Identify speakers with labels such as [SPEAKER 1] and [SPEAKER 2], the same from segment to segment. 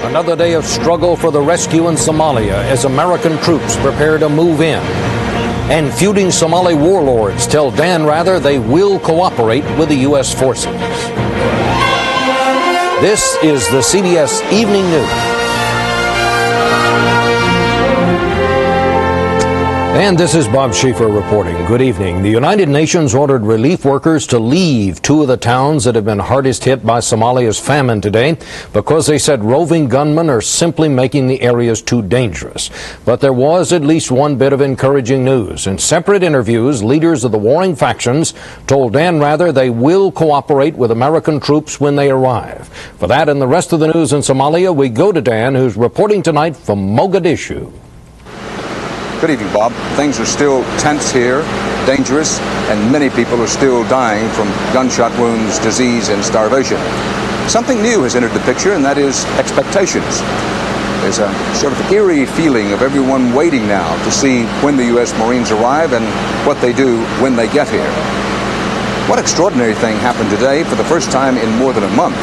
[SPEAKER 1] Another day of struggle for the rescue in Somalia as American troops prepare to move in. And feuding Somali warlords tell Dan Rather they will cooperate with the U.S. forces. This is the CBS Evening News. And this is Bob Schieffer reporting. Good evening. The United Nations ordered relief workers to leave two of the towns that have been hardest hit by Somalia's famine today because they said roving gunmen are simply making the areas too dangerous. But there was at least one bit of encouraging news. In separate interviews, leaders of the warring factions told Dan Rather they will cooperate with American troops when they arrive. For that and the rest of the news in Somalia, we go to Dan, who's reporting tonight from Mogadishu.
[SPEAKER 2] Good evening, Bob. Things are still tense here, dangerous, and many people are still dying from gunshot wounds, disease, and starvation. Something new has entered the picture, and that is expectations. There's a sort of eerie feeling of everyone waiting now to see when the U.S. Marines arrive and what they do when they get here. What extraordinary thing happened today for the first time in more than a month?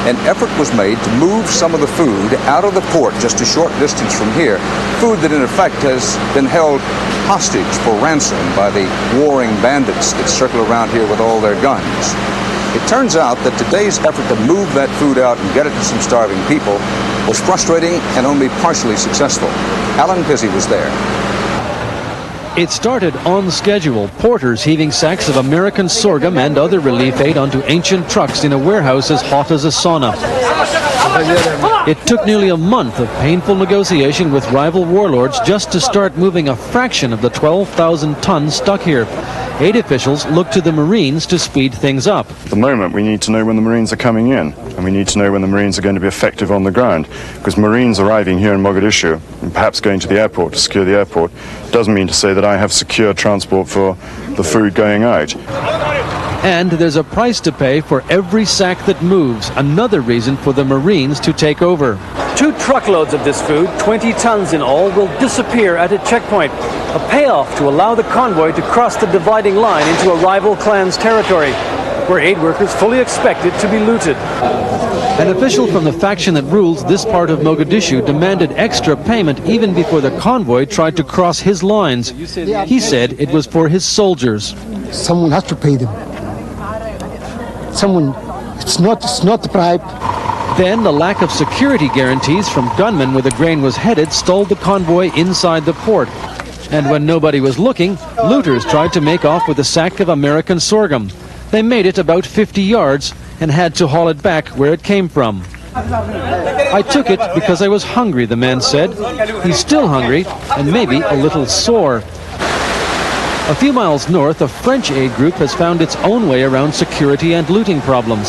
[SPEAKER 2] An effort was made to move some of the food out of the port just a short distance from here, food that in effect has been held hostage for ransom by the warring bandits that circle around here with all their guns. It turns out that today's effort to move that food out and get it to some starving people was frustrating and only partially successful. Alan Pizzey was there.
[SPEAKER 3] It started on schedule, porters heaving sacks of American sorghum and other relief aid onto ancient trucks in a warehouse as hot as a sauna. It took nearly a month of painful negotiation with rival warlords just to start moving a fraction of the 12,000 tons stuck here. Aid officials look to the Marines to speed things up.
[SPEAKER 4] At the moment, we need to know when the Marines are coming in, and we need to know when the Marines are going to be effective on the ground, because Marines arriving here in Mogadishu, and perhaps going to the airport to secure the airport, doesn't mean to say that I have secure transport for the food going out.
[SPEAKER 3] And there's a price to pay for every sack that moves, another reason for the Marines to take over.
[SPEAKER 5] 2 truckloads of this food, 20 tons in all, will disappear at a checkpoint, a payoff to allow the convoy to cross the dividing line into a rival clan's territory, where aid workers fully expect it to be looted.
[SPEAKER 3] An official from the faction that rules this part of Mogadishu demanded extra payment even before the convoy tried to cross his lines. He said it was for his soldiers.
[SPEAKER 6] Someone has to pay them. Someone, it's not the bribe.
[SPEAKER 3] Then the lack of security guarantees from gunmen where the grain was headed stalled the convoy inside the port. And when nobody was looking, looters tried to make off with a sack of American sorghum. They made it about 50 yards and had to haul it back where it came from. I took it because I was hungry, the man said. He's still hungry and maybe a little sore. A few miles north, a French aid group has found its own way around security and looting problems.